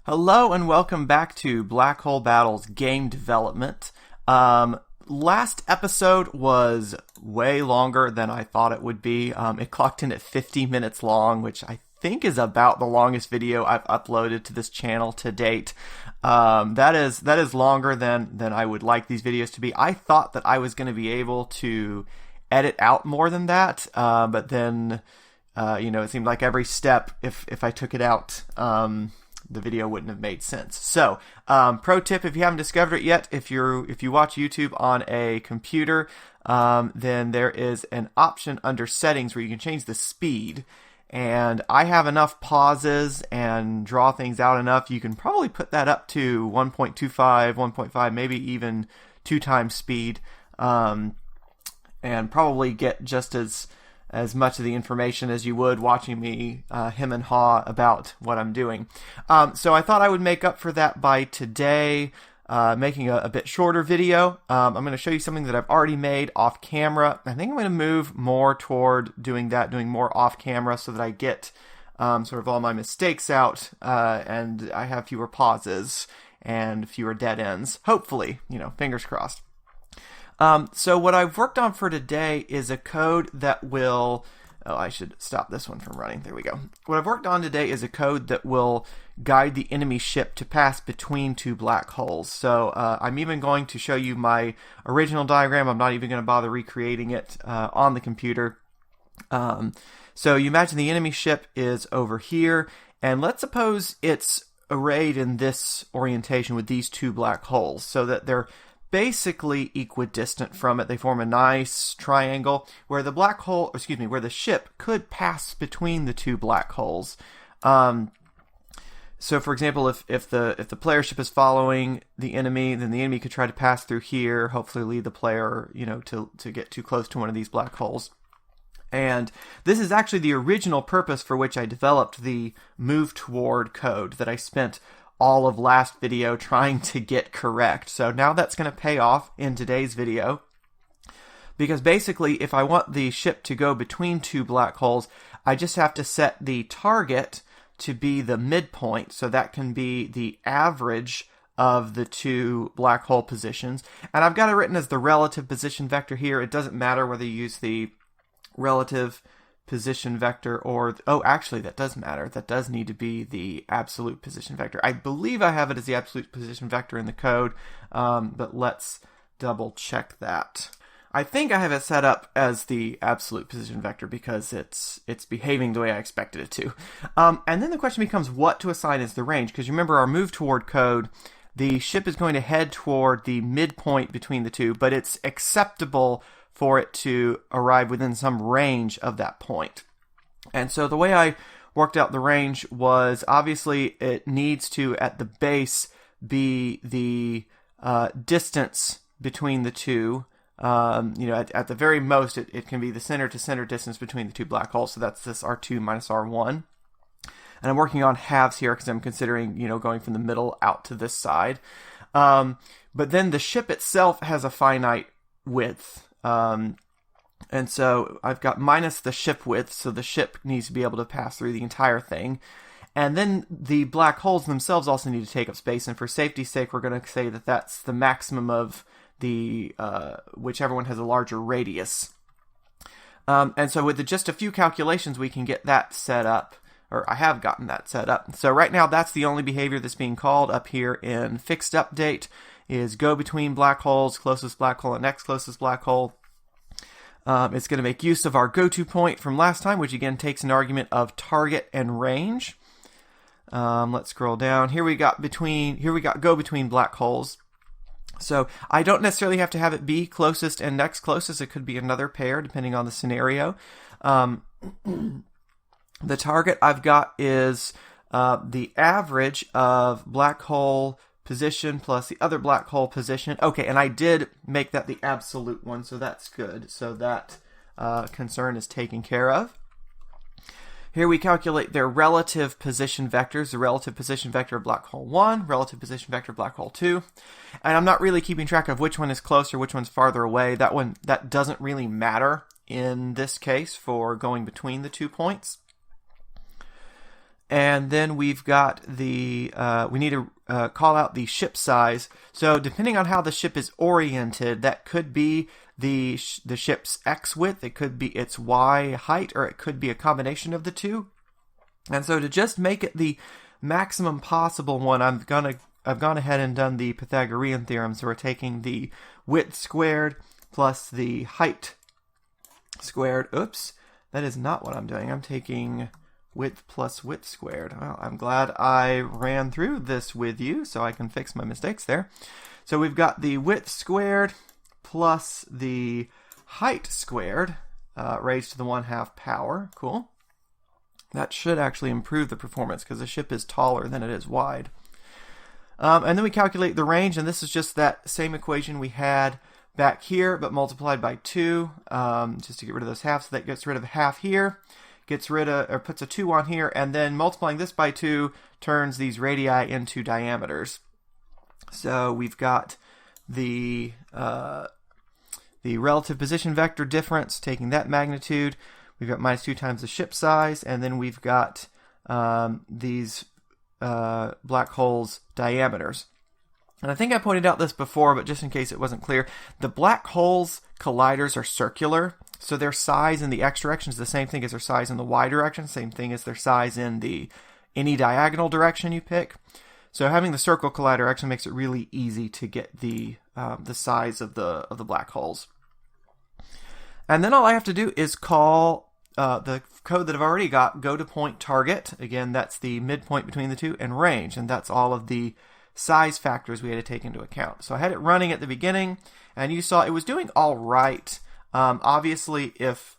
Hello and welcome back to Black Hole Battles game development. Last episode was way longer than I thought it would be. It clocked in at 50 minutes long, which I think is about the longest video I've uploaded to this channel to date. That is longer than I would like these videos to be. I thought that I was going to be able to edit out more than that, but then it seemed like every step, if I took it out, the video wouldn't have made sense. So, pro tip, if you haven't discovered it yet, if you watch YouTube on a computer, then there is an option under settings where you can change the speed. And I have enough pauses and draw things out enough. You can probably put that up to 1.25, 1.5, maybe even 2 times speed, and probably get just as much of the information as you would watching me hem and haw about what I'm doing. So I thought I would make up for that by today making a bit shorter video. I'm going to show you something that I've already made off camera. I think I'm going to move more toward doing more off camera so that I get sort of all my mistakes out and I have fewer pauses and fewer dead ends. Hopefully, fingers crossed. So what I've worked on for today is a code that will... Oh, I should stop this one from running. There we go. What I've worked on today is a code that will guide the enemy ship to pass between 2 black holes. So I'm even going to show you my original diagram. I'm not even going to bother recreating it on the computer. So you imagine the enemy ship is over here, and let's suppose it's arrayed in this orientation with these 2 black holes so that they're basically equidistant from it. They form a nice triangle where where the ship could pass between the 2 black holes. So for example, if the player ship is following the enemy, then the enemy could try to pass through here, hopefully lead the player, to get too close to one of these black holes. And this is actually the original purpose for which I developed the move toward code that I spent all of last video trying to get correct. So now that's going to pay off in today's video, because basically if I want the ship to go between 2 black holes, I just have to set the target to be the midpoint, so that can be the average of the 2 black hole positions. And I've got it written as the relative position vector here. It doesn't matter whether you use the relative position vector or... Oh, actually, that does matter. That does need to be the absolute position vector. I believe I have it as the absolute position vector in the code, but let's double check that. I think I have it set up as the absolute position vector because it's behaving the way I expected it to. And then the question becomes what to assign as the range, because remember our move toward code, the ship is going to head toward the midpoint between the 2, but it's acceptable for it to arrive within some range of that point. And so the way I worked out the range was, obviously it needs to, at the base, be the distance between the 2. At the very most, it can be the center-to-center distance between the 2 black holes, so that's this R2 minus R1. And I'm working on halves here because I'm considering, going from the middle out to this side. But then the ship itself has a finite width. And so I've got minus the ship width, so the ship needs to be able to pass through the entire thing. And then the black holes themselves also need to take up space, and for safety's sake, we're going to say that that's the maximum of the whichever one has a larger radius. And so with just a few calculations, we can get that set up, or I have gotten that set up. So right now, that's the only behavior that's being called up here in fixed update, is go between black holes, closest black hole and next closest black hole. It's going to make use of our go-to point from last time, which again takes an argument of target and range. Let's scroll down. Here we got go between black holes. So I don't necessarily have to have it be closest and next closest. It could be another pair depending on the scenario. The target I've got is the average of black hole position plus the other black hole position. Okay, and I did make that the absolute one, so that's good. So that concern is taken care of. Here we calculate their relative position vectors, the relative position vector of black hole 1, relative position vector of black hole 2. And I'm not really keeping track of which one is closer, which one's farther away. That doesn't really matter in this case for going between the 2 points. And then we've got the, we need to call out the ship size. So depending on how the ship is oriented, that could be the ship's X width, it could be its Y height, or it could be a combination of the two. And so to just make it the maximum possible one, I've gone ahead and done the Pythagorean theorem. So we're taking the width squared plus the height squared. Oops, that is not what I'm doing. I'm taking width plus width squared. Well, I'm glad I ran through this with you so I can fix my mistakes there. So we've got the width squared plus the height squared raised to the 1/2 power. Cool. That should actually improve the performance because the ship is taller than it is wide. And then we calculate the range, and this is just that same equation we had back here, but multiplied by 2, just to get rid of those halves. So that gets rid of a half here, gets rid of, or puts a 2 on here, and then multiplying this by 2 turns these radii into diameters. So we've got the relative position vector difference, taking that magnitude. We've got -2 times the ship size, and then we've got these black holes' diameters. And I think I pointed out this before, but just in case it wasn't clear, the black holes' colliders are circular, so their size in the x direction is the same thing as their size in the y direction, same thing as their size in any diagonal direction you pick. So having the circle collider actually makes it really easy to get the size of the black holes. And then all I have to do is call the code that I've already got, go to point target. Again, that's the midpoint between the two, and range. And that's all of the size factors we had to take into account. So I had it running at the beginning, and you saw it was doing all right. Obviously, if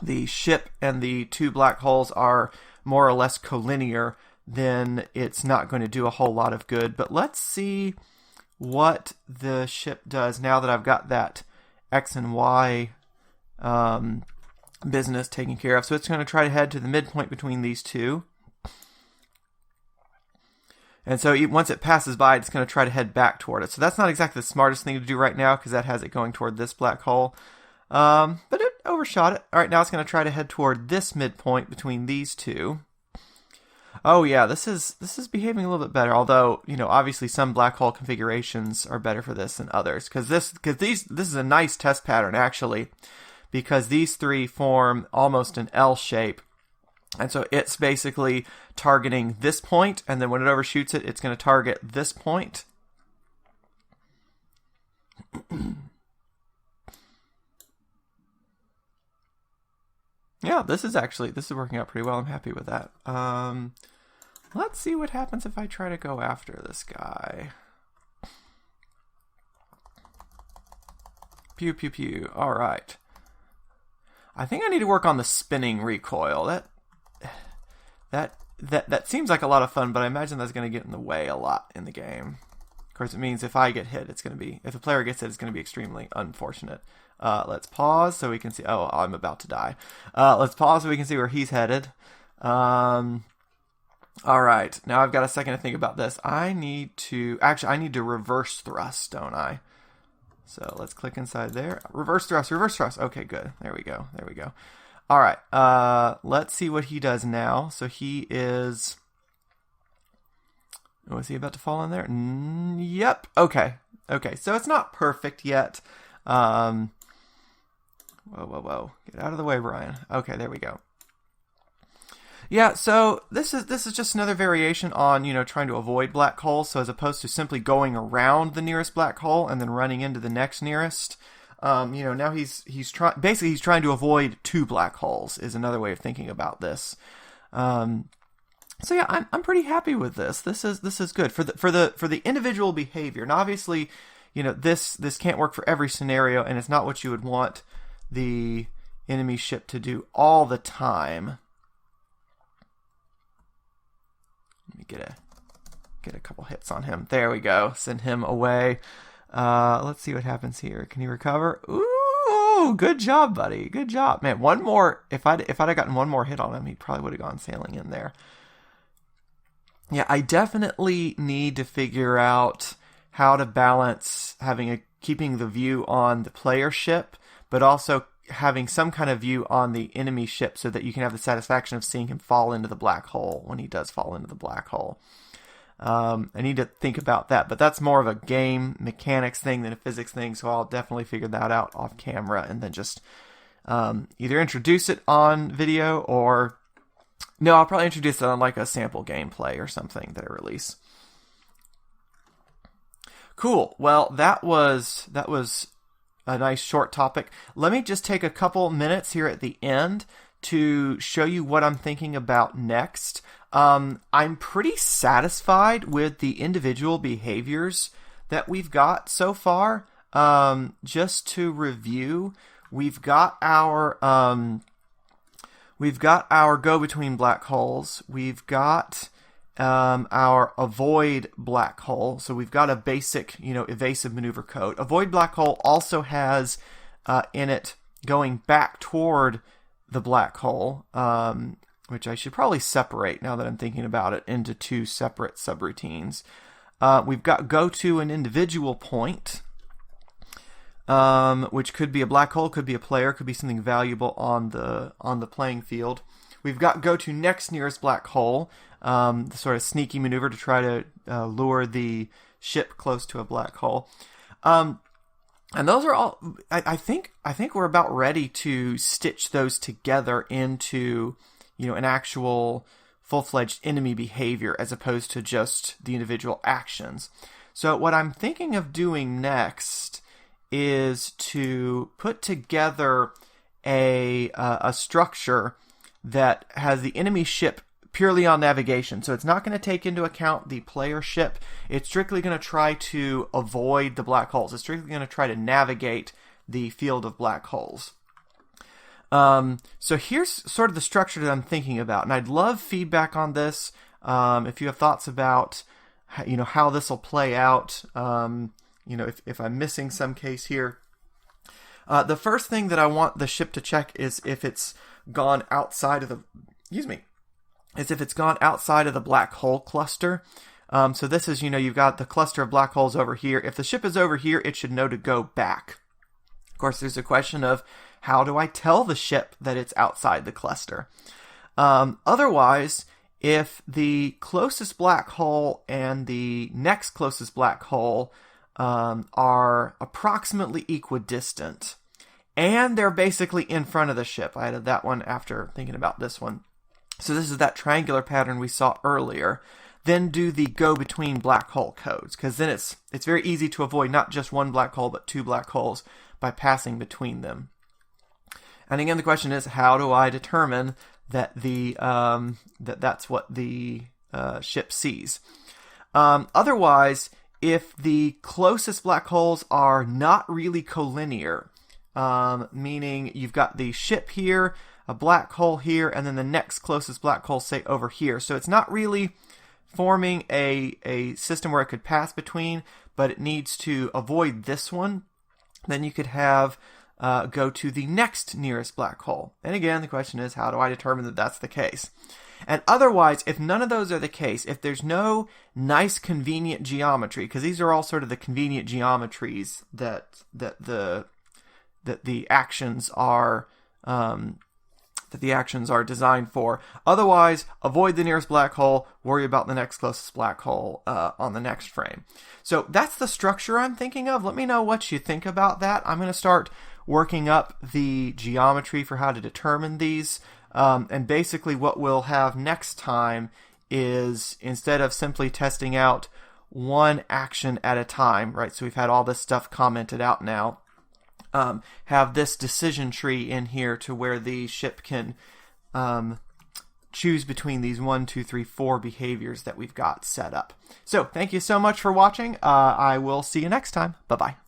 the ship and the 2 black holes are more or less collinear, then it's not going to do a whole lot of good. But let's see what the ship does now that I've got that X and Y business taken care of. So it's going to try to head to the midpoint between these two. And so once it passes by, it's going to try to head back toward it. So that's not exactly the smartest thing to do right now because that has it going toward this black hole. But it overshot it. All right, now it's going to try to head toward this midpoint between these two. Oh yeah, this is behaving a little bit better. Although, obviously some black hole configurations are better for this than others. Because this is a nice test pattern actually, because these 3 form almost an L shape. And so it's basically targeting this point, and then when it overshoots it, it's going to target this point. Yeah, this is working out pretty well. I'm happy with that. Let's see what happens if I try to go after this guy. Pew, pew, pew. All right. I think I need to work on the spinning recoil. That seems like a lot of fun, but I imagine that's going to get in the way a lot in the game. Of course, it means if I get hit, if the player gets hit, it's going to be extremely unfortunate. Let's pause so we can see. Oh, I'm about to die. Let's pause so we can see where he's headed. All right, now I've got a second to think about this. I need to reverse thrust, don't I? So let's click inside there. Reverse thrust. Okay, good. There we go. All right, let's see what he does now. So he is... Oh, is he about to fall in there? Yep. Okay. So it's not perfect yet. Whoa. Get out of the way, Brian. Okay, there we go. Yeah, so this is just another variation on, trying to avoid black holes. So as opposed to simply going around the nearest black hole and then running into the next nearest, now he's trying to avoid 2 black holes is another way of thinking about this. So yeah, I'm pretty happy with this. This is good for the individual behavior. And obviously, this can't work for every scenario, and it's not what you would want the enemy ship to do all the time. Let me get a couple hits on him. There we go. Send him away. Let's see what happens here. Can he recover? Ooh, good job, buddy. Good job, man. One more. If I'd have gotten one more hit on him, he probably would have gone sailing in there. Yeah, I definitely need to figure out how to balance keeping the view on the player ship, but also having some kind of view on the enemy ship so that you can have the satisfaction of seeing him fall into the black hole when he does fall into the black hole. I need to think about that, but that's more of a game mechanics thing than a physics thing, so I'll definitely figure that out off camera and then just either introduce it on video or... No, I'll probably introduce it on like a sample gameplay or something that I release. Cool. Well, that was a nice short topic. Let me just take a couple minutes here at the end to show you what I'm thinking about next. I'm pretty satisfied with the individual behaviors that we've got so far. Just to review, we've got our go between black holes. We've got our avoid black hole. So we've got a basic, evasive maneuver code. Avoid black hole also has in it going back toward the black hole, which I should probably separate now that I'm thinking about it into two separate subroutines. We've got go to an individual point, which could be a black hole, could be a player, could be something valuable on the playing field. We've got go to next nearest black hole, the sort of sneaky maneuver to try to lure the ship close to a black hole. And those are all, I think we're about ready to stitch those together into, an actual full-fledged enemy behavior as opposed to just the individual actions. So what I'm thinking of doing next is to put together a structure that has the enemy ship purely on navigation. So it's not going to take into account the player ship. It's strictly going to try to avoid the black holes. It's strictly going to try to navigate the field of black holes. So here's sort of the structure that I'm thinking about, and I'd love feedback on this. If you have thoughts about, how this will play out, if I'm missing some case here. The first thing that I want the ship to check is if it's gone outside of the, if it's gone outside of the black hole cluster. So this is, you've got the cluster of black holes over here. If the ship is over here, it should know to go back. Of course, there's a question of how do I tell the ship that it's outside the cluster? Otherwise, if the closest black hole and the next closest black hole are approximately equidistant, and they're basically in front of the ship. I added that one after thinking about this one. So this is that triangular pattern we saw earlier. Then do the go between black hole codes, because then it's very easy to avoid not just one black hole but two black holes by passing between them. And again, the question is, how do I determine that that's what the ship sees? Otherwise, if the closest black holes are not really collinear, meaning you've got the ship here, a black hole here, and then the next closest black hole, say, over here. So it's not really forming a system where it could pass between, but it needs to avoid this one. Then you could have go to the next nearest black hole. And again, the question is, how do I determine that that's the case? And otherwise, if none of those are the case, if there's no nice convenient geometry, because these are all sort of the convenient geometries that the actions are designed for. Otherwise, avoid the nearest black hole, worry about the next closest black hole on the next frame. So that's the structure I'm thinking of. Let me know what you think about that. I'm going to start working up the geometry for how to determine these. And basically what we'll have next time is, instead of simply testing out one action at a time, right? So we've had all this stuff commented out now. Have this decision tree in here to where the ship can choose between these 1, 2, 3, 4 behaviors that we've got set up. So thank you so much for watching. I will see you next time. Bye-bye.